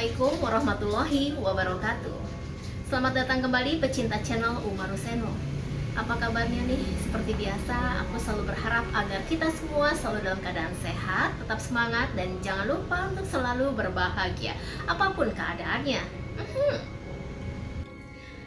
Assalamualaikum warahmatullahi wabarakatuh. Selamat datang kembali pecinta channel Uma Ruseno. Apa kabarnya nih? Seperti biasa, aku selalu berharap agar kita semua selalu dalam keadaan sehat, tetap semangat, dan jangan lupa untuk selalu berbahagia apapun keadaannya.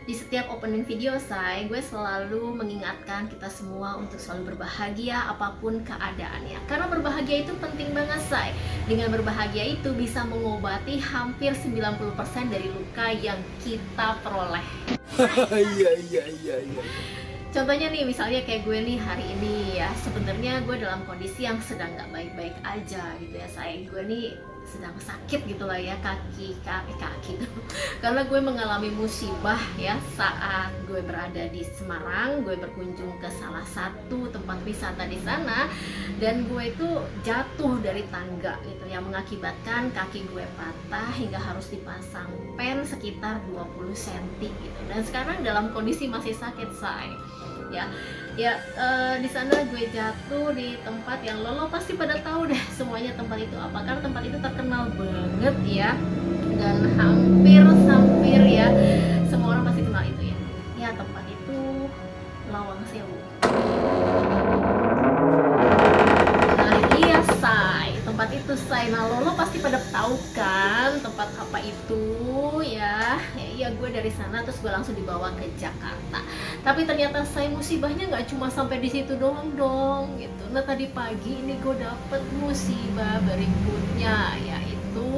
Di setiap opening video gue selalu mengingatkan kita semua untuk selalu berbahagia apapun keadaannya. Karena berbahagia itu penting banget, say. Dengan berbahagia itu bisa mengobati hampir 90% dari luka yang kita peroleh. Iya. Contohnya nih, misalnya kayak gue nih hari ini ya, sebenarnya gue dalam kondisi yang sedang gak baik-baik aja gitu ya, saya. Gue nih sedang sakit gitu lah ya, kaki karena gue mengalami musibah ya saat gue berada di Semarang. Gue berkunjung ke salah satu tempat wisata di sana, dan gue itu jatuh dari tangga gitu yang mengakibatkan kaki gue patah hingga harus dipasang pen sekitar 20 cm gitu. Dan sekarang dalam kondisi masih sakit, say. Di sana gue jatuh di tempat yang lo pasti pada tahu deh semuanya tempat itu apa, karena tempat itu terkenal banget ya, dan hampir ya semua orang pasti kenal itu ya. Tempat itu Lawang Sewu. Nah iya, say, tempat itu, say. Nah lo pasti pada tahu kan tempat apa itu ya. Iya, gue dari sana terus gue langsung dibawa ke Jakarta. Tapi ternyata saya musibahnya nggak cuma sampai di situ doang dong gitu. Nah tadi pagi ini gue dapet musibah berikutnya, yaitu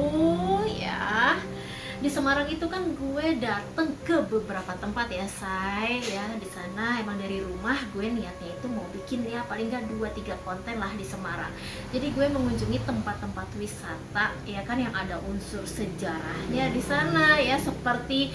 ya di Semarang itu kan gue dateng ke beberapa tempat ya, say ya. Di sana emang dari rumah gue niatnya itu mau bikin ya paling nggak 2-3 konten lah di Semarang. Jadi gue mengunjungi tempat-tempat wisata ya kan yang ada unsur sejarahnya di sana ya, seperti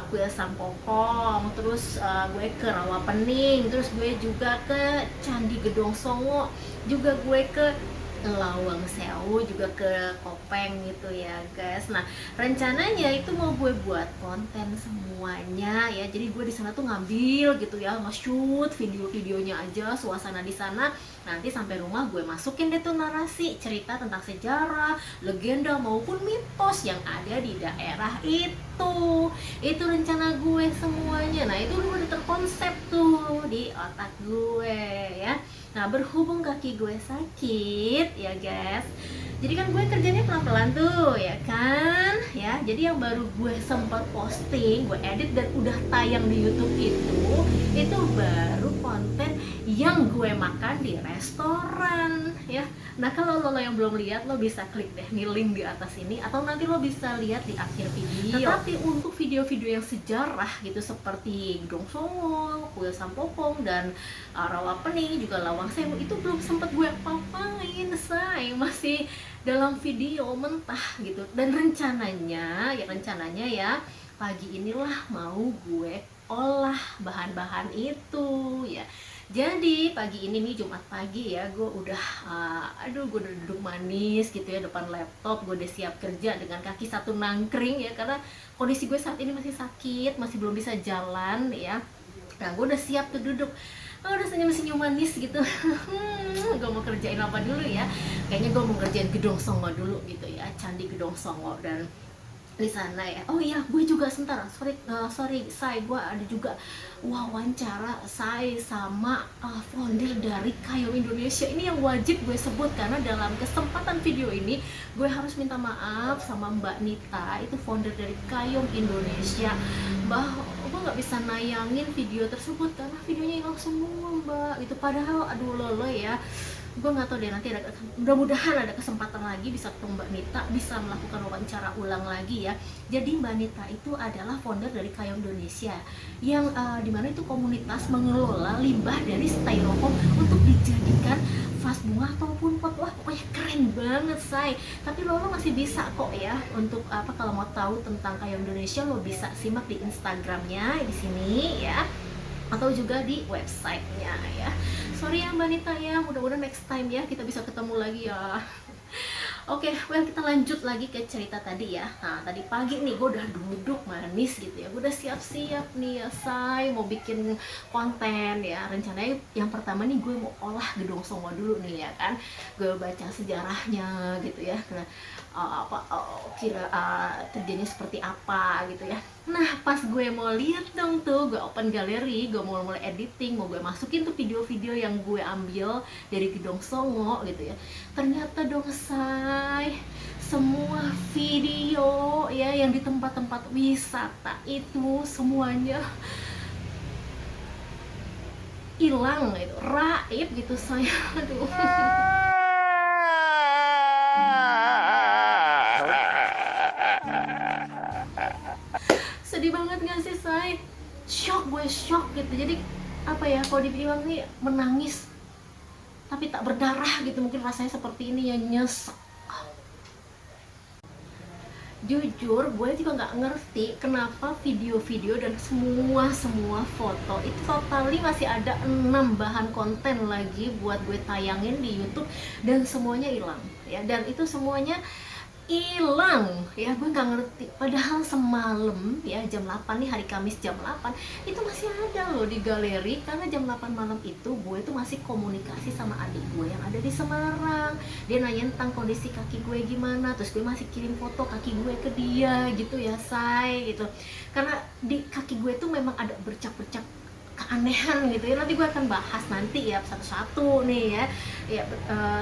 Kuil Sampokong, terus gue ke Rawapening, terus gue juga ke Candi Gedong Songo, juga gue ke Lawang Sewu, juga ke Kopeng gitu ya guys. Nah rencananya itu mau gue buat konten semuanya ya. Jadi gue di sana tuh ngambil gitu ya, nge-shoot video-videonya aja, suasana di sana. Nanti sampai rumah gue masukin deh tuh narasi, cerita tentang sejarah, legenda maupun mitos yang ada di daerah itu. Itu rencana gue semuanya. Nah itu udah terkonsep tuh di otak gue ya. Nah berhubung kaki gue sakit ya guys, jadi kan gue kerjanya pelan-pelan tuh ya kan ya. Jadi yang baru gue sempat posting, gue edit dan udah tayang di YouTube itu baru konten yang gue makan di restoran ya. Nah kalau lo yang belum lihat, lo bisa klik deh nih link di atas ini, atau nanti lo bisa lihat di akhir video. Tapi untuk video-video yang sejarah gitu seperti Gedong Songo, Kuil Sampokong, dan Rawapening, juga Lawang Sewu itu belum sempet gue apa-apain, say. Masih dalam video mentah gitu. Dan rencananya ya pagi inilah mau gue olah bahan-bahan itu ya. Jadi pagi ini nih Jumat pagi ya, gue udah gue udah duduk manis gitu ya depan laptop. Gue udah siap kerja dengan kaki satu nangkring ya, karena kondisi gue saat ini masih sakit, masih belum bisa jalan ya. Nah gue udah siap tuh duduk, udah senyum-senyum manis gitu. Gue mau kerjain apa dulu ya? Kayaknya gue mau kerjain Gedong Songo dulu gitu ya, Candi Gedong Songo. Dan di sana ya, oh iya gue juga sebentar, sorry say, gue ada juga wawancara say sama founder dari Kayom Indonesia. Ini yang wajib gue sebut, karena dalam kesempatan video ini gue harus minta maaf sama Mbak Nita, itu founder dari Kayom Indonesia. Gue nggak bisa nayangin video tersebut karena videonya hilang semua, Mbak. Itu padahal aduh lo ya, gue nggak tahu deh, nanti mudah-mudahan ada kesempatan lagi bisa ketemu Mbak Nita, bisa melakukan wawancara ulang lagi ya. Jadi Mbak Nita itu adalah founder dari Kayom Indonesia, yang dimana itu komunitas mengelola limbah dari styrofoam untuk dijadikan vas bunga ataupun pot. Wah pokoknya keren banget, say. Tapi lo masih bisa kok ya untuk kalau mau tahu tentang Kayom Indonesia, lo bisa simak di Instagramnya di sini ya, atau juga di websitenya ya. Sorry ya Mbak Nita ya, mudah-mudahan next time ya kita bisa ketemu lagi ya. Oke, kita lanjut lagi ke cerita tadi ya. Nah tadi pagi nih gue udah duduk manis gitu ya, gue udah siap-siap nih ya, say, mau bikin konten ya. Rencananya yang pertama nih gue mau olah Gedong Songo dulu nih ya kan, gue baca sejarahnya gitu ya. Nah terjadinya seperti apa gitu ya. Nah pas gue mau lihat dong tuh, gue open galeri, gue mau mulai editing, mau gue masukin tuh video-video yang gue ambil dari Gedong Songo gitu ya. Ternyata dong say, semua video ya yang di tempat-tempat wisata itu semuanya hilang gitu, raib gitu saya. Aduh. Sedih banget gak sih say? Gue shock gitu. Jadi apa ya, kalau dibilang nih menangis tapi tak berdarah gitu, mungkin rasanya seperti ini ya, nyesek. Jujur gue juga nggak ngerti kenapa video-video dan semua foto itu totally masih ada 6 bahan konten lagi buat gue tayangin di YouTube dan semuanya hilang ya, dan itu semuanya hilang ya. Gue nggak ngerti, padahal semalam ya jam 8 nih, hari Kamis jam 8 itu masih ada loh di galeri, karena jam 8 malam itu gue tuh masih komunikasi sama adik gue yang ada di Semarang. Dia nanya tentang kondisi kaki gue gimana, terus gue masih kirim foto kaki gue ke dia gitu ya say gitu, karena di kaki gue tuh memang ada bercak-bercak keanehan gitu ya. Nanti gue akan bahas nanti ya satu-satu nih ya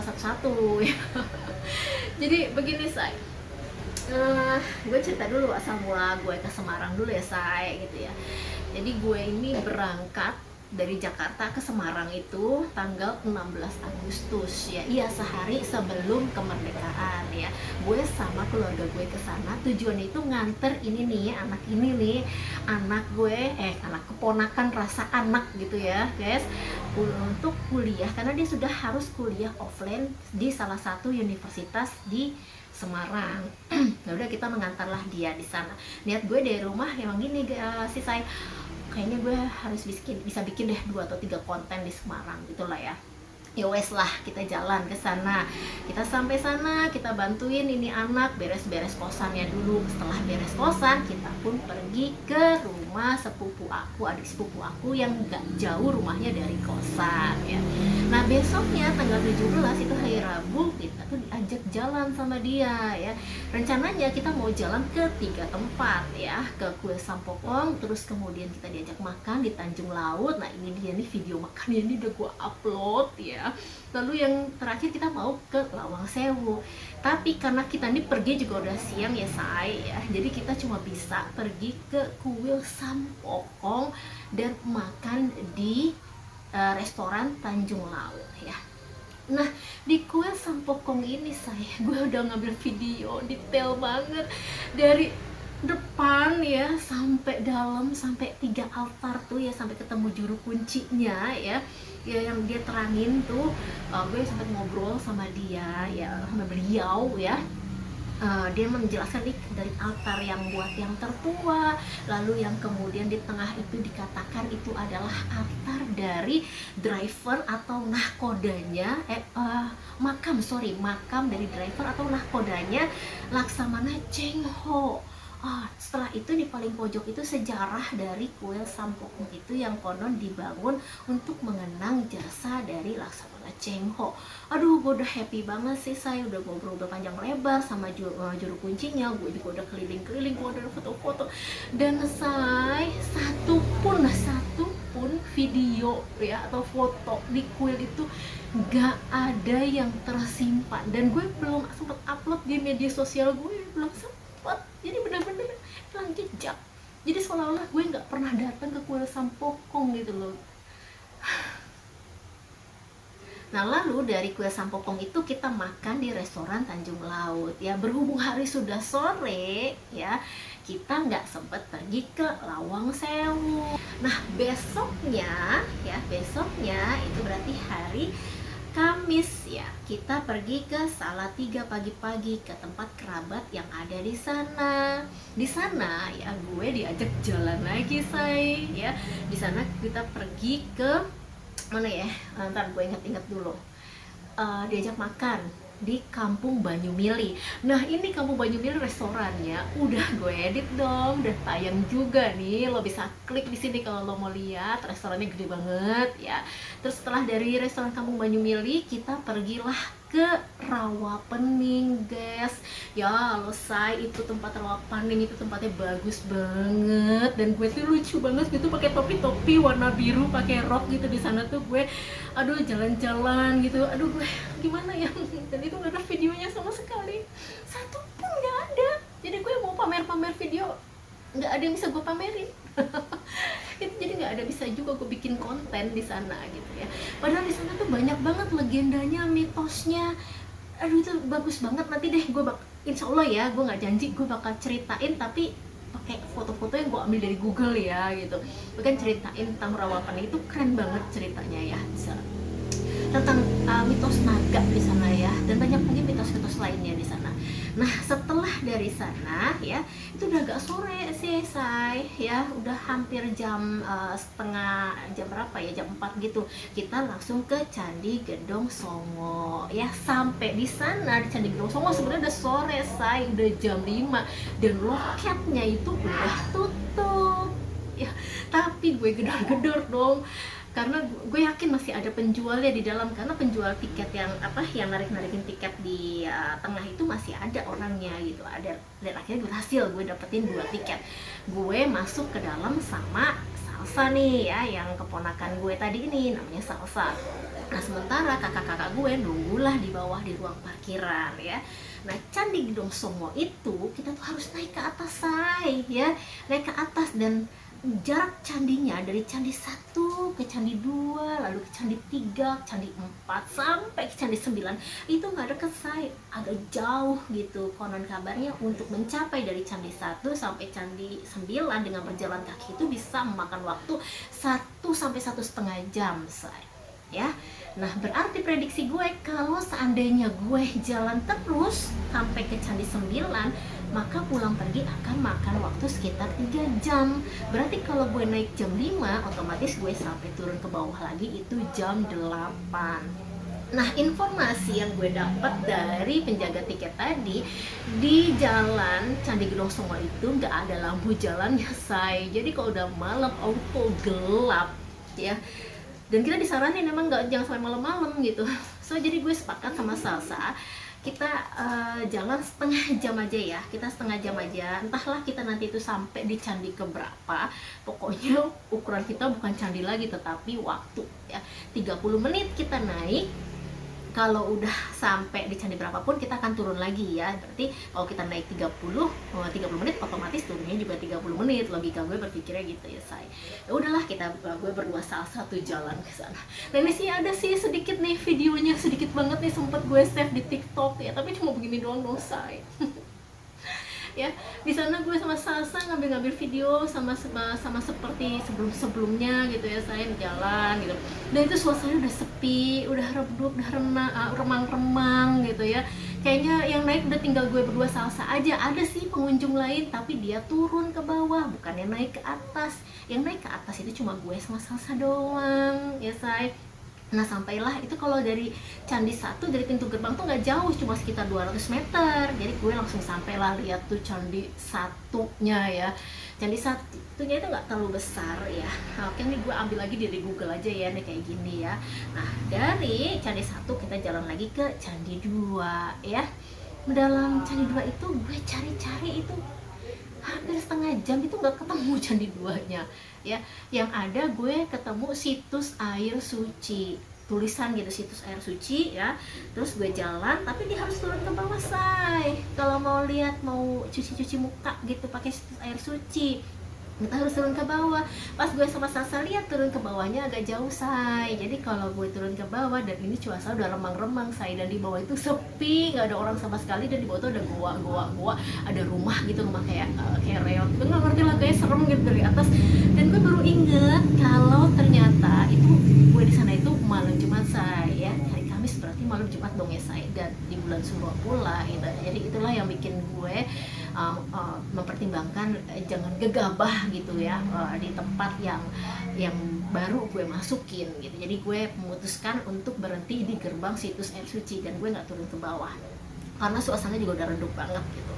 satu-satu ya. Jadi begini say, gue cerita dulu asal mula gue ke Semarang dulu ya say gitu ya. Jadi gue ini berangkat dari Jakarta ke Semarang itu tanggal 16 Agustus ya. Iya, sehari sebelum kemerdekaan ya. Gue sama keluarga gue ke sana, tujuannya itu nganter ini nih, anak gue, anak keponakan rasa anak gitu ya guys, untuk kuliah, karena dia sudah harus kuliah offline di salah satu universitas di Semarang. Nah udah, kita mengantarlah dia di sana. Niat gue dari rumah emang gini sih saya, kayaknya gue harus bisa bikin deh 2 atau 3 konten di Semarang gitulah ya. Ya wes lah, kita jalan ke sana. Kita sampai sana, kita bantuin ini anak beres-beres kosannya dulu. Setelah beres kosan, kita pun pergi ke rumah sepupu aku, adik sepupu aku yang gak jauh rumahnya dari kosan ya. Nah besoknya tanggal 17 itu hari Rabu, kita tuh diajak jalan sama dia ya. Rencananya kita mau jalan ke 3 tempat ya, ke Kuil Sampokong, terus kemudian kita diajak makan di Tanjung Laut. Nah ini dia nih video makannya, ini udah gue upload ya. Lalu yang terakhir kita mau ke Lawang Sewu, tapi karena kita ini pergi juga udah siang ya say ya, jadi kita cuma bisa pergi ke Kuil Sampokong dan makan di restoran Tanjung Laut ya. Nah di Kuil Sampokong ini gue udah ngambil video detail banget dari depan ya sampai dalam, sampai 3 altar tuh ya, sampai ketemu juru kuncinya ya yang dia terangin tuh. Gue sempat ngobrol sama dia ya, sama beliau ya. Dia menjelaskan nih dari altar yang buat yang tertua, lalu yang kemudian di tengah itu dikatakan itu adalah altar dari driver atau nahkodanya makam dari driver atau nahkodanya Laksamana Cheng Ho. Setelah itu di paling pojok itu sejarah dari Kuil Sampokong itu yang konon dibangun untuk mengenang jasa dari Laksamana Cheng Ho. Aduh, gue udah happy banget sih, saya udah ngobrol panjang lebar sama juru kuncinya. Gue juga udah keliling-keliling, gue udah foto-foto, dan saya satu pun video ya atau foto di kuil itu gak ada yang tersimpan, dan gue belum sempat upload di media sosial gue, belum sempat. Jadi bener-bener hilang jejak. Jadi seolah-olah gue nggak pernah datang ke Kuil Sampokong gitu loh. Nah lalu dari Kuil Sampokong itu kita makan di restoran Tanjung Laut ya. Berhubung hari sudah sore ya, kita nggak sempet pergi ke Lawang Sewu. Nah besoknya itu berarti hari Kamis ya, kita pergi ke Salatiga pagi-pagi ke tempat kerabat yang ada di sana. Di sana ya gue diajak jalan lagi say ya. Di sana kita pergi ke mana ya? Ntar gue inget-inget dulu. Diajak makan di Kampung Banyumili. Nah ini Kampung Banyumili restorannya udah gue edit dong, udah tayang juga nih. Lo bisa klik di sini kalau lo mau lihat, restorannya gede banget ya. Terus setelah dari restoran Kampung Banyumili kita pergilah ke Rawapening, guys. Ya lo say, itu tempat Rawapening itu tempatnya bagus banget, dan gue tuh lucu banget gitu pakai topi warna biru, pakai rok gitu di sana tuh gue, aduh jalan-jalan gitu, aduh gue gimana ya. Dan itu gak ada videonya sama sekali, satu pun gak ada. Jadi gue mau pamer-pamer video, nggak ada yang bisa gue pamerin. Itu jadi nggak ada bisa juga gue bikin konten di sana gitu ya. Padahal di sana tuh banyak banget legendanya, mitosnya. Aduh itu bagus banget. Nanti deh gue insya Allah ya, gue nggak janji gue bakal ceritain, tapi pakai foto-foto yang gue ambil dari Google ya gitu. Bahkan ceritain tentang Rawapening itu keren banget ceritanya ya, bisa tentang mitos naga di sana ya, dan banyak lagi mitos-mitos lainnya di sana. Nah setelah dari sana ya, itu udah agak sore sih say ya, udah hampir jam setengah, jam berapa ya, jam 4 gitu. Kita langsung ke Candi Gedong Songo ya. Sampai di sana di Candi Gedong Songo sebenarnya udah sore say, udah jam 5, dan loketnya itu udah tutup ya. Tapi gue gedor-gedor dong, karena gue yakin masih ada penjualnya di dalam, karena penjual tiket yang yang narik-narikin tiket di tengah itu masih ada orangnya gitu, ada. Dan akhirnya berhasil gue dapetin 2 tiket. Gue masuk ke dalam sama Salsa nih ya, yang keponakan gue tadi ini namanya Salsa. Nah sementara kakak-kakak gue nunggulah di bawah di ruang parkiran ya. Nah Candi Gedong Songo itu kita tuh harus naik ke atas say ya, naik ke atas, dan jarak candinya dari Candi 1 ke Candi 2, lalu ke Candi 3, Candi 4, sampai ke Candi 9 itu nggak deket say, agak jauh gitu. Konon kabarnya untuk mencapai dari Candi 1 sampai Candi 9 dengan berjalan kaki itu bisa memakan waktu 1 sampai 1,5 jam say ya. Nah berarti prediksi gue, kalau seandainya gue jalan terus sampai ke Candi 9, maka pulang pergi akan makan waktu sekitar 3 jam. Berarti kalau gue naik jam 5, otomatis gue sampai turun ke bawah lagi itu jam 8. Nah informasi yang gue dapat dari penjaga tiket tadi, di jalan Candi Gedong Songo itu nggak ada lampu jalannya say. Jadi kalau udah malam auto gelap ya. Dan kita disaranin emang jangan sampai malam-malam gitu. So jadi gue sepakat sama Salsa, kita jalan setengah jam aja ya, kita setengah jam aja. Entahlah kita nanti itu sampai di candi keberapa, pokoknya ukuran kita bukan candi lagi tetapi waktu ya. 30 menit kita naik, kalau udah sampai di candi berapapun kita akan turun lagi ya. Berarti kalau kita naik 30 menit, otomatis turunnya juga 30 menit. Logika gue berpikirnya gitu ya say. Ya udahlah, gue berdua salah satu jalan ke sana. Nah ini sih ada sih sedikit nih videonya, sedikit banget nih, sempet gue save di TikTok ya, tapi cuma begini doang say. Ya di sana gue sama Salsa ngambil video sama seperti sebelumnya gitu ya, saya di jalan gitu. Dan itu suasananya udah sepi, udah redup, udah remang-remang gitu ya. Kayaknya yang naik udah tinggal gue berdua Salsa aja. Ada sih pengunjung lain tapi dia turun ke bawah, bukannya naik ke atas. Yang naik ke atas itu cuma gue sama Salsa doang ya say. Nah sampailah itu, kalau dari Candi 1 dari pintu gerbang tuh nggak jauh, cuma sekitar 200 meter. Jadi gue langsung sampailah, lihat tuh Candi 1-nya ya. Candi 1-nya itu nggak terlalu besar ya. Nah, oke nih gue ambil lagi dari Google aja ya, nih kayak gini ya. Nah dari Candi 1 kita jalan lagi ke Candi 2 ya. Dalam Candi 2 itu gue cari-cari itu hampir setengah jam itu nggak ketemu Candi 2-nya ya. Yang ada gue ketemu situs air suci, tulisan gitu situs air suci ya. Terus gue jalan tapi dia harus turun ke bawah say, kalau mau lihat, mau cuci muka gitu pakai situs air suci, kita harus turun ke bawah. Pas gue sama Salsa lihat turun ke bawahnya agak jauh say. Jadi kalau gue turun ke bawah, dan ini cuaca udah remang-remang say, dan di bawah itu sepi, nggak ada orang sama sekali. Dan di bawah tuh ada goa, ada rumah gitu, rumah kayak reot. Gue nggak ngerti lah, kayak serem gitu dari atas. Dan gue baru inget kalau ternyata itu gue di sana itu malam Jumat say ya. Hari Kamis berarti malam Jumat dong ya say, dan di bulan Suro pula gitu. Jadi itulah yang bikin gue mempertimbangkan jangan gegabah gitu ya di tempat yang baru gue masukin gitu. Jadi gue memutuskan untuk berhenti di gerbang situs air suci dan gue nggak turun ke bawah. karena suasana juga udah redup banget gitu.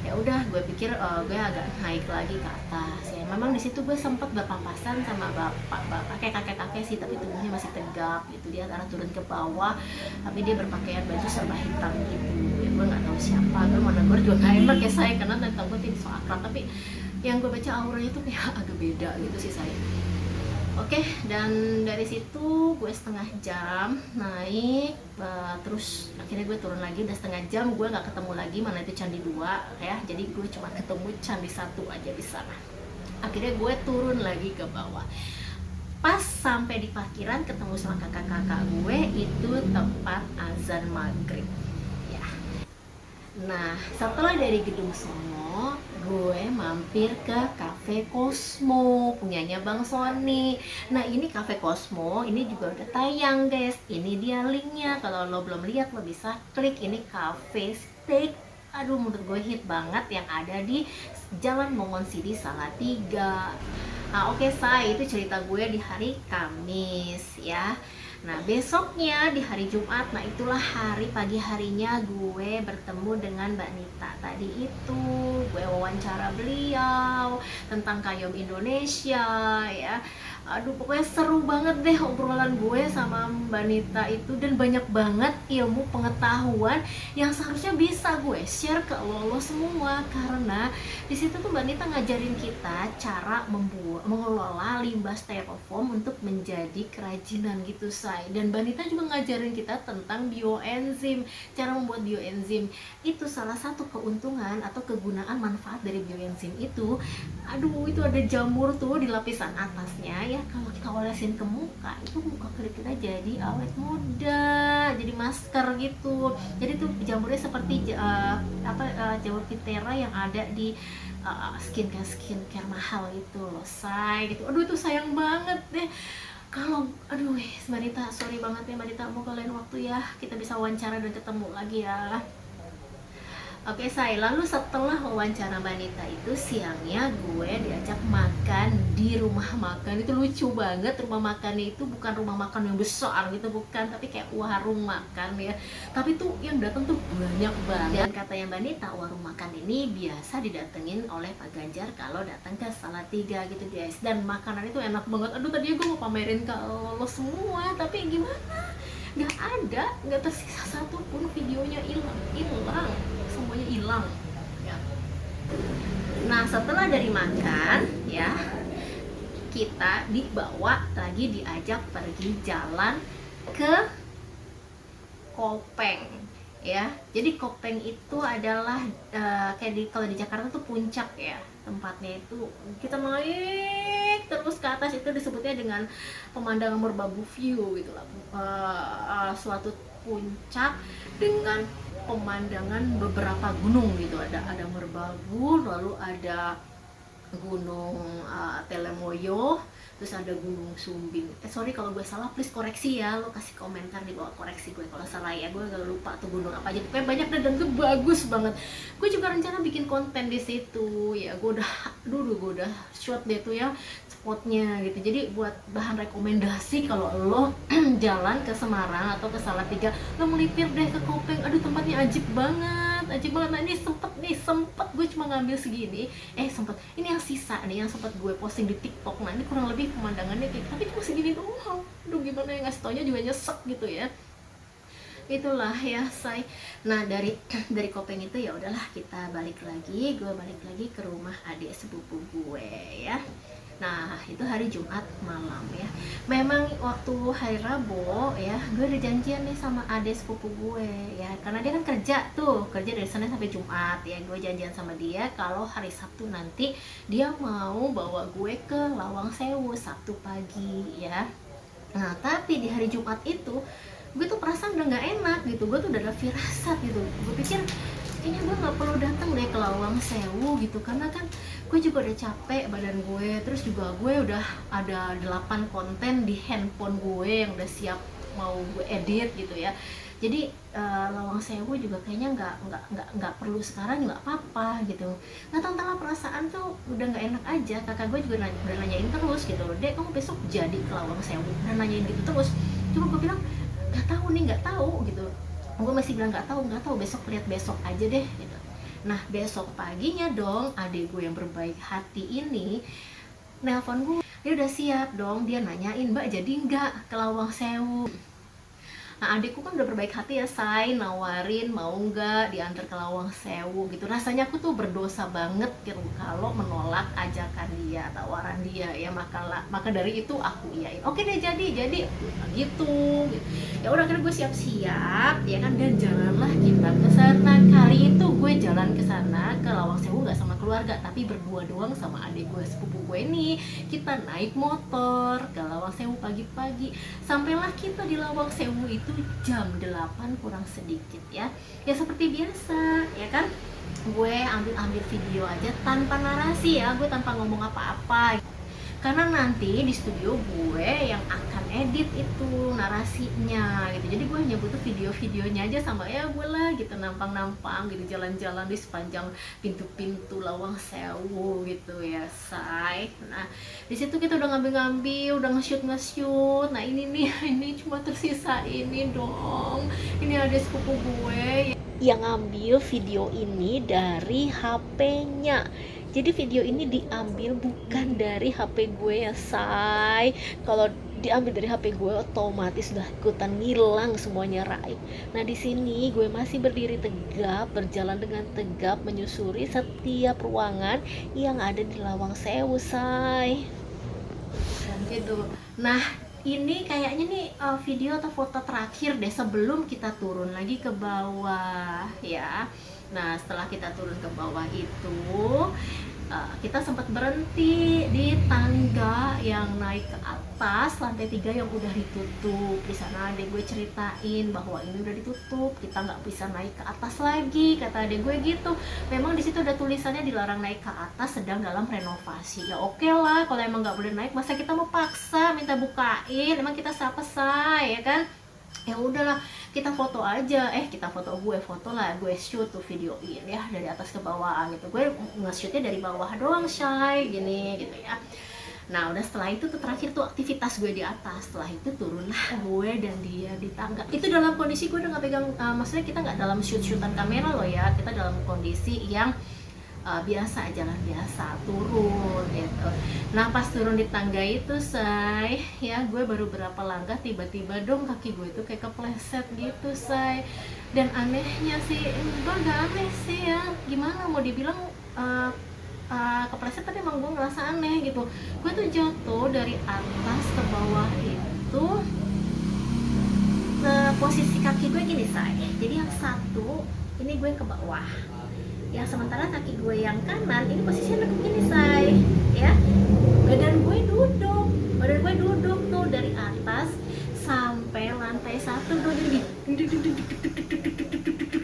Ya udah, gue pikir gue agak naik lagi ke atas ya. Memang di situ gue sempat berpapasan sama bapak kakek sih, tapi tubuhnya masih tegap gitu. Dia arah turun ke bawah, tapi dia berpakaian baju serba hitam gitu ya. Gue nggak tahu siapa, gue mau negur juga nggak enak ya saya, karena takut ini so akrab, tapi yang gue baca auranya tuh kayak agak beda gitu sih saya. Oke, dan dari situ gue setengah jam naik, terus akhirnya gue turun lagi. Udah setengah jam gue nggak ketemu lagi mana itu Candi 2 ya, jadi gue cuma ketemu Candi 1 aja di sana. Akhirnya gue turun lagi ke bawah. Pas sampai di parkiran ketemu sama kakak-kakak gue, itu tempat azan maghrib ya. Nah, setelah dari gedung sono, gue mampir ke Cafe Cosmo punyanya Bang Sony. Nah, ini Cafe Cosmo ini juga udah tayang guys. Ini dia linknya, kalau lo belum lihat lo bisa klik. Ini cafe steak, aduh menurut gue hit banget, yang ada di Jalan Mongon-Sidi Salatiga. Nah oke, say, itu cerita gue di hari Kamis ya. Nah besoknya di hari Jumat, nah itulah hari pagi harinya gue bertemu dengan Mbak Nita. Tadi itu gue wawancara beliau tentang Kayom Indonesia ya. Aduh pokoknya seru banget deh obrolan gue sama Mbak Nita itu, dan banyak banget ilmu pengetahuan yang seharusnya bisa gue share ke lo semua, karena di situ tuh Mbak Nita ngajarin kita cara mengelola limbah styrofoam untuk menjadi kerajinan gitu say. Dan Mbak Nita juga ngajarin kita tentang bioenzim, cara membuat bioenzim. Itu salah satu keuntungan atau kegunaan manfaat dari bioenzim itu. Aduh itu ada jamur tuh di lapisan atasnya ya, kalau kita olesin ke muka itu muka kulit kita jadi awet muda, jadi masker gitu. Jadi tuh jamurnya seperti jamur Pitera yang ada di skincare mahal itu loh say gitu. Aduh itu sayang banget deh kalau Mbak Rita, sorry banget ya Mbak Rita, mau kalian waktu ya kita bisa wawancara dan ketemu lagi ya. Oke say, lalu setelah wawancara Mbak Nita itu siangnya gue diajak makan di rumah makan. Itu lucu banget, rumah makannya itu bukan rumah makan yang besar gitu, bukan, tapi kayak warung makan ya. Tapi tuh yang datang tuh banyak banget. Dan katanya Mbak Nita, warung makan ini biasa didatengin oleh Pak Ganjar kalau datang ke Salatiga gitu guys. Dan makanan itu enak banget. Aduh tadinya gue mau pamerin ke lo semua, tapi gimana? Nggak tersisa satupun, videonya hilang, semuanya hilang ya. Nah setelah dari makan ya, kita dibawa lagi, diajak pergi jalan ke Kopeng ya. Jadi Kopeng itu adalah kayak kalau di Jakarta tuh puncak ya tempatnya. Itu kita naik terus ke atas, itu disebutnya dengan pemandangan merbabu view gitu lah. Suatu puncak dengan pemandangan beberapa gunung gitu. Ada Merbabu, lalu ada Gunung Telemoyo, terus ada Gunung Sumbing. Sorry kalau gue salah, please koreksi ya, lo kasih komentar di bawah koreksi gue kalau salah ya. Gue agak lupa tuh gunung apa aja, pokoknya banyak dan itu bagus banget. Gue juga rencana bikin konten di situ ya. Gue udah shot deh tuh ya spotnya gitu. Jadi buat bahan rekomendasi kalau lo jalan ke Semarang atau ke Salatiga, lo melipir deh ke Kopeng. Aduh tempatnya ajib banget. Nah ini sempet gue cuma ngambil segini, ini yang sisa nih yang sempet gue posting di TikTok. Nah ini kurang lebih pemandangannya kayak, tapi cuma segini doang. Aduh gimana ya, ngasih taunya juga nyesek gitu ya. Itulah ya say. Nah dari Kopeng itu ya udahlah, kita balik lagi, gue balik lagi ke rumah adik sepupu gue ya. Nah itu hari Jumat malam ya. Memang waktu hari Rabu ya, gue udah janjian nih sama adik sepupu gue ya, karena dia kan kerja dari Senin sampai Jumat ya. Gue janjian sama dia kalau hari Sabtu nanti dia mau bawa gue ke Lawang Sewu Sabtu pagi ya. Nah tapi di hari Jumat itu gue tuh perasaan udah nggak enak gitu. Gue tuh udah ada firasat gitu. Gue pikir kayaknya gue nggak perlu datang deh ke Lawang Sewu gitu, karena kan gue juga udah capek badan gue, terus juga gue udah ada 8 konten di handphone gue yang udah siap mau gue edit gitu ya. Jadi Lawang Sewu juga kayaknya nggak perlu sekarang, nggak apa-apa gitu. Nah tentang perasaan tuh udah nggak enak aja. Kakak gue juga udah nanyain terus gitu, Dek kamu besok jadi ke Lawang Sewu, udah nanyain gitu terus. Cuma gue bilang nggak tahu gitu. Gue masih bilang nggak tahu, besok lihat besok aja deh gitu. Nah besok paginya dong adik gue yang berbaik hati ini nelpon gue, dia udah siap dong, dia nanyain, Mbak jadi nggak ke Lawang Sewu. Nah adikku kan udah berbaik hati ya say, nawarin mau nggak diantar ke Lawang Sewu gitu. Rasanya aku tuh berdosa banget gitu kalau menolak ajakan dia, tawaran dia ya. Maka dari itu aku iyain, oke deh jadi gitu. Ya udah akhirnya gue siap-siap ya kan, dan jalanlah kita ke sana. Kali itu gue jalan ke sana ke Lawang Sewu nggak sama keluarga, tapi berdua doang sama adik gue sepupu gue nih. Kita naik motor ke Lawang Sewu pagi-pagi. Sampailah kita di Lawang Sewu itu jam 8 kurang sedikit ya. Ya seperti biasa ya kan, gue ambil video aja tanpa narasi ya, gue tanpa ngomong apa-apa, karena nanti di studio gue yang akan edit itu narasinya gitu. Jadi gue hanya butuh video-videonya aja sama ya gue lah gitu, nampang-nampang gitu, jalan-jalan di sepanjang pintu-pintu Lawang Sewu gitu ya say. Nah di situ kita udah ngambil-ngambil, udah nge-shoot. Nah ini nih, ini cuma tersisa ini dong, ini ada sepupu gue yang ngambil video ini dari HP-nya. Jadi video ini diambil bukan dari HP gue ya say. Kalau diambil dari HP gue otomatis udah ikutan ngilang semuanya Rai. Nah di sini gue masih berdiri tegap, berjalan dengan tegap menyusuri setiap ruangan yang ada di Lawang Sewu say. Gitu. Nah ini kayaknya nih video atau foto terakhir deh sebelum kita turun lagi ke bawah ya. Nah setelah kita turun ke bawah itu kita sempat berhenti di tangga yang naik ke atas lantai 3 yang udah ditutup. Di sana adek gue ceritain bahwa ini udah ditutup, kita nggak bisa naik ke atas lagi, kata adek gue gitu. Memang di situ ada tulisannya dilarang naik ke atas, sedang dalam renovasi. Ya oke lah, kalau emang nggak boleh naik, masa kita mau paksa minta bukain? Emang kita siapa say ya kan? Ya udahlah kita foto aja, kita foto, gue foto lah, gue shoot tuh, videoin ya dari atas ke bawah gitu. Gue nge-shootnya dari bawah doang shy gini gitu ya. Nah udah setelah itu tuh terakhir tuh aktivitas gue di atas. Setelah itu turunlah gue dan dia di tangga. Itu dalam kondisi gue udah gak pegang, maksudnya kita nggak dalam shoot-shootan kamera loh ya, kita dalam kondisi yang biasa, jalan biasa, turun gitu. Nah pas turun di tangga itu say ya, gue baru berapa langkah tiba-tiba dong kaki gue itu kayak kepleset gitu say. Dan anehnya sih, enggak aneh sih ya, gimana mau dibilang kepleset, tapi emang gue ngerasa aneh gitu. Gue tuh jatuh dari atas ke bawah itu, posisi kaki gue gini say, jadi yang satu ini gue ke bawah ya, sementara kaki gue yang kanan ini posisinya nekuk gini say ya. Badan gue duduk tuh dari atas sampai lantai 1 tuh, jadi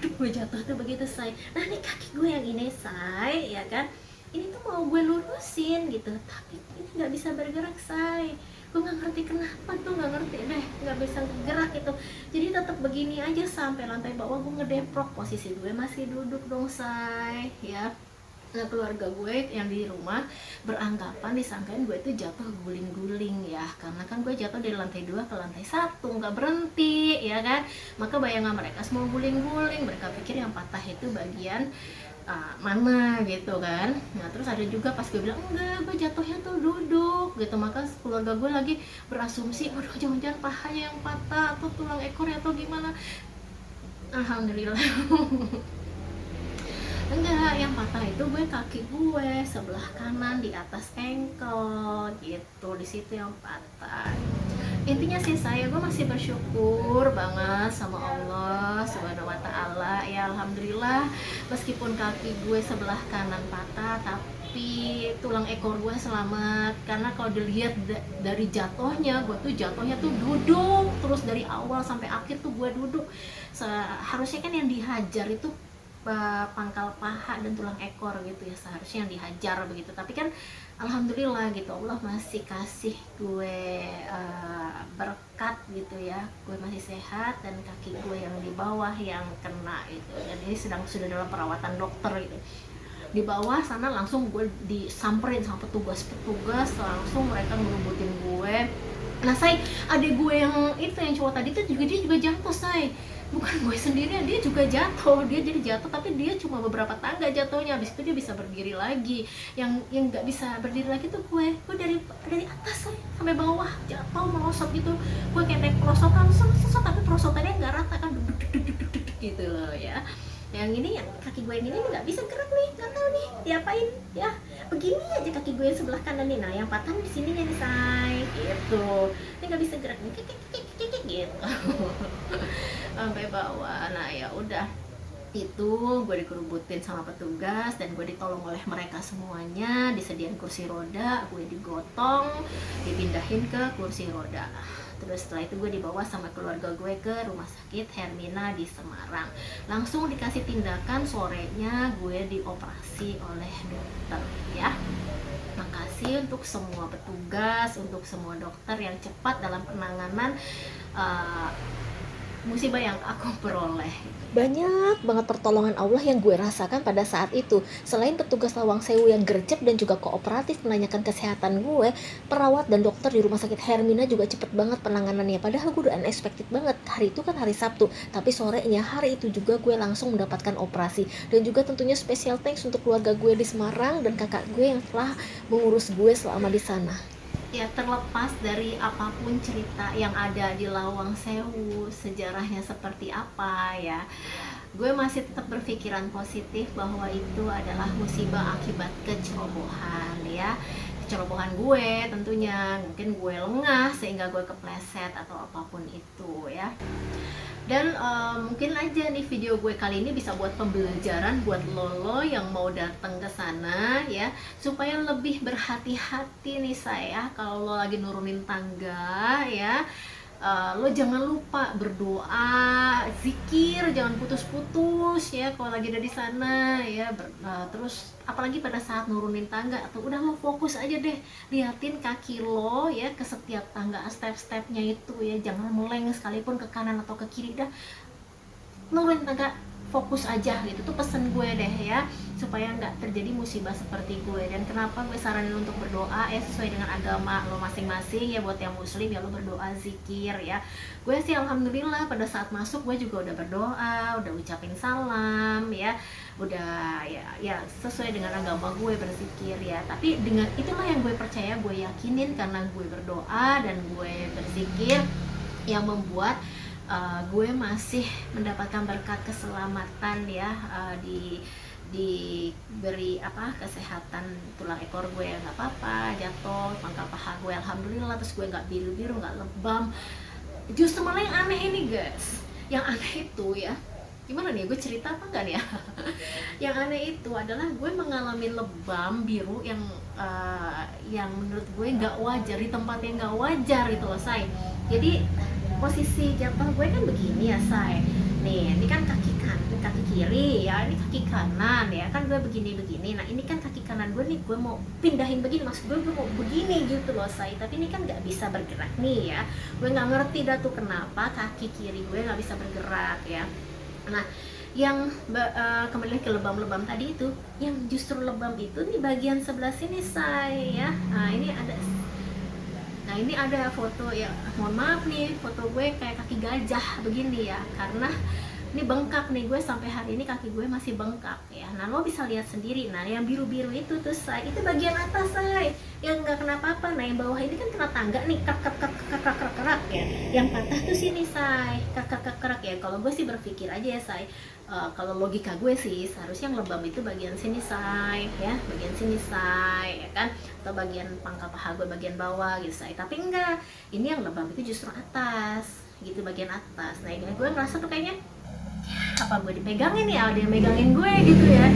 gue jatuh tuh begitu say. Nah ini kaki gue yang ini say ya kan, ini tuh mau gue lurusin gitu, tapi ini nggak bisa bergerak say. Gue nggak ngerti kenapa tuh, nggak ngerti deh, nggak bisa gerak gitu. Jadi tetap begini aja sampai lantai bawah gue ngedeprok, posisi gue masih duduk dong say ya. Nah keluarga gue yang di rumah beranggapan, disangkain gue itu jatuh guling-guling ya, karena kan gue jatuh dari lantai 2 ke lantai 1 nggak berhenti ya kan. Maka bayangan mereka semua guling-guling, mereka pikir yang patah itu bagian mana gitu kan. Nah terus ada juga pas gue bilang enggak, gue jatuhnya tuh duduk gitu, maka keluarga gue lagi berasumsi, waduh jangan-jangan pahanya yang patah atau tulang ekornya atau gimana. Alhamdulillah enggak, yang patah itu gue kaki gue sebelah kanan di atas ankle gitu, di situ yang patah. Intinya sih gue masih bersyukur banget sama Allah Subhanahu wa Ta'ala ya. Alhamdulillah meskipun kaki gue sebelah kanan patah, tapi tulang ekor gue selamat. Karena kalau dilihat dari jatuhnya, gue tuh jatuhnya tuh duduk terus dari awal sampai akhir tuh gue duduk. Harusnya kan yang dihajar itu pangkal paha dan tulang ekor gitu ya, seharusnya yang dihajar begitu. Tapi kan alhamdulillah gitu, Allah masih kasih gue berkat gitu ya, gue masih sehat dan kaki gue yang di bawah yang kena gitu. Dan ini sudah dalam perawatan dokter gitu. Di bawah sana langsung gue disamperin sama petugas, langsung mereka ngerubutin gue. Nah say, adik gue yang itu yang cowok tadi tuh dia juga jatuh say. bukan gue sendirian, dia juga jatuh, dia jadi jatuh tapi dia cuma beberapa tangga jatuhnya, habis itu dia bisa berdiri lagi. Yang nggak bisa berdiri lagi tuh gue dari atas sampai bawah jatuh merosot gitu, gue kayak naik perosotan tapi perosotannya nggak rata kan, gitu loh ya. Yang ini, yang kaki gue yang ini nggak bisa gerak nih, nggak tahu nih diapain ya, begini aja kaki gue yang sebelah kanan nih. Nah yang patah di sininya nih say, gitu, ini nggak bisa gerak nih, gitu sampai bawah. Nah ya udah, itu gue dikerubutin sama petugas dan gue ditolong oleh mereka semuanya, disediain kursi roda, gue digotong, dipindahin ke kursi roda. Terus setelah itu gue dibawa sama keluarga gue ke rumah sakit Hermina di Semarang, langsung dikasih tindakan. Sorenya gue dioperasi oleh dokter ya. Makasih untuk semua petugas, untuk semua dokter yang cepat dalam penanganan musibah yang aku peroleh. Banyak banget pertolongan Allah yang gue rasakan pada saat itu. Selain petugas Lawang Sewu yang gercep dan juga kooperatif menanyakan kesehatan gue, perawat dan dokter di rumah sakit Hermina juga cepet banget penanganannya. Padahal gue udah unexpected banget, hari itu kan hari Sabtu, tapi sorenya hari itu juga gue langsung mendapatkan operasi. Dan juga tentunya special thanks untuk keluarga gue di Semarang dan kakak gue yang telah mengurus gue selama di sana. Ya, terlepas dari apapun cerita yang ada di Lawang Sewu, sejarahnya seperti apa ya, gue masih tetap berpikiran positif bahwa itu adalah musibah akibat kecerobohan ya. Kecerobohan gue tentunya, mungkin gue lengah sehingga gue kepleset atau apapun itu ya. Dan mungkin aja nih video gue kali ini bisa buat pembelajaran buat lo yang mau datang ke sana ya, supaya lebih berhati-hati nih saya kalau lo lagi nurunin tangga ya. Lo jangan lupa berdoa, zikir, jangan putus-putus ya kalau lagi ada di sana ya. Terus apalagi pada saat nurunin tangga, atau udah lo fokus aja deh, liatin kaki lo ya ke setiap tangga, step-stepnya itu ya, jangan meleng sekalipun ke kanan atau ke kiri, dah nurunin tangga fokus aja gitu. Tuh pesen gue deh ya, supaya nggak terjadi musibah seperti gue. Dan kenapa gue saranin untuk berdoa ya, sesuai dengan agama lo masing-masing ya. Buat yang muslim ya lo berdoa, zikir ya. Gue sih alhamdulillah pada saat masuk gue juga udah berdoa, udah ucapin salam ya, udah ya sesuai dengan agama gue berzikir ya. Tapi dengan itulah yang gue percaya, gue yakinin, karena gue berdoa dan gue berzikir yang membuat gue masih mendapatkan berkat keselamatan ya, diberi kesehatan, tulang ekor gue nggak apa-apa, jatuh pangkal paha gue alhamdulillah, terus gue nggak biru-biru, nggak lebam. Justru malah yang aneh ini guys, yang aneh itu ya, gimana nih gue cerita apa enggak nih ya? Yang aneh itu adalah gue mengalami lebam biru yang menurut gue nggak wajar, di tempat yang nggak wajar itu loh say. Jadi posisi jatuh gue kan begini ya say, nih ini kan kaki kiri ya, ini kaki kanan ya kan, gue begini. Nah ini kan kaki kanan gue nih, gue mau pindahin begini, maksud gue mau begini gitu loh say, tapi ini kan nggak bisa bergerak nih ya. Gue nggak ngerti dah tuh kenapa kaki kiri gue nggak bisa bergerak ya. Nah yang kembali ke lebam-lebam tadi itu, yang justru lebam itu nih bagian sebelah sini say ya. Nah ini ada foto ya, mohon maaf nih, foto gue kayak kaki gajah begini ya, karena ini bengkak nih, gue sampai hari ini kaki gue masih bengkak ya. Nah lo bisa lihat sendiri, nah yang biru-biru itu tuh say, itu bagian atas say, yang nggak kena apa-apa. Nah yang bawah ini kan kena tangga nih, kerak ya, yang patah tuh sini say, kerak ya. Kalau gue sih berpikir aja ya say, kalau logika gue sih seharusnya yang lebam itu bagian sini say ya, bagian sini say ya kan, atau bagian pangkal paha gue bagian bawah gitu say. Tapi enggak, ini yang lebam itu justru atas gitu, bagian atas. Nah ini gue ngerasa tuh kayaknya apa gue dipegangin ya, ada yang megangin gue gitu ya.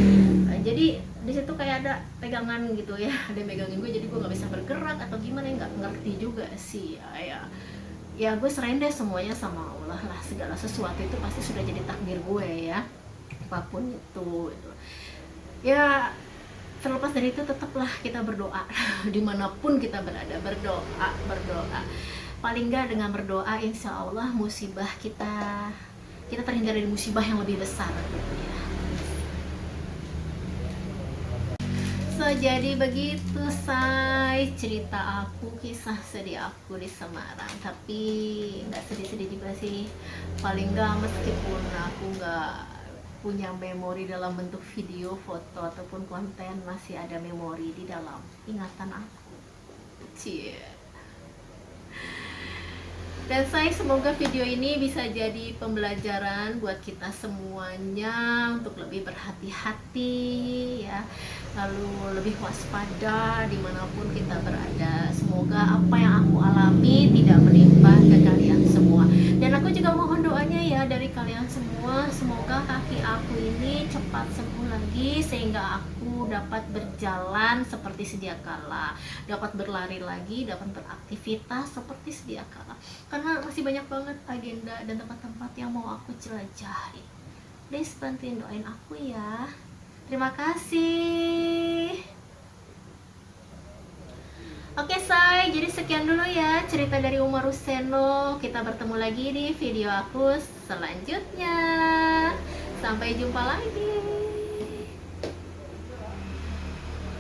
Jadi di situ kayak ada pegangan gitu ya, ada yang megangin gue, jadi gue nggak bisa bergerak atau gimana, nggak ngerti juga sih ya gue serahin deh semuanya sama Allah lah, segala sesuatu itu pasti sudah jadi takdir gue ya, apapun itu gitu. Ya terlepas dari itu tetaplah kita berdoa dimanapun kita berada, berdoa paling nggak dengan berdoa insya Allah musibah kita terhindar dari musibah yang lebih besar gitu ya. So jadi begitu say cerita aku, kisah sedih aku di Semarang. Tapi nggak sedih-sedih juga sih, paling nggak meskipun aku nggak punya memori dalam bentuk video, foto ataupun konten, masih ada memori di dalam ingatan aku. Cie. Dan saya semoga video ini bisa jadi pembelajaran buat kita semuanya untuk lebih berhati-hati ya, lalu lebih waspada dimanapun kita berada. Semoga apa yang aku alami tidak menimpa ke kalian semua. Dan aku juga mohon doanya ya dari kalian semua, semoga kaki aku ini cepat sembuh lagi sehingga aku dapat berjalan seperti sedia kala, dapat berlari lagi, dapat beraktivitas seperti sedia kala. Karena masih banyak banget agenda dan tempat-tempat yang mau aku jelajahi. Please bantuin doain aku ya. Terima kasih. Oke say, jadi sekian dulu ya cerita dari Umar Ruseno. Kita bertemu lagi di video aku selanjutnya. Sampai jumpa lagi.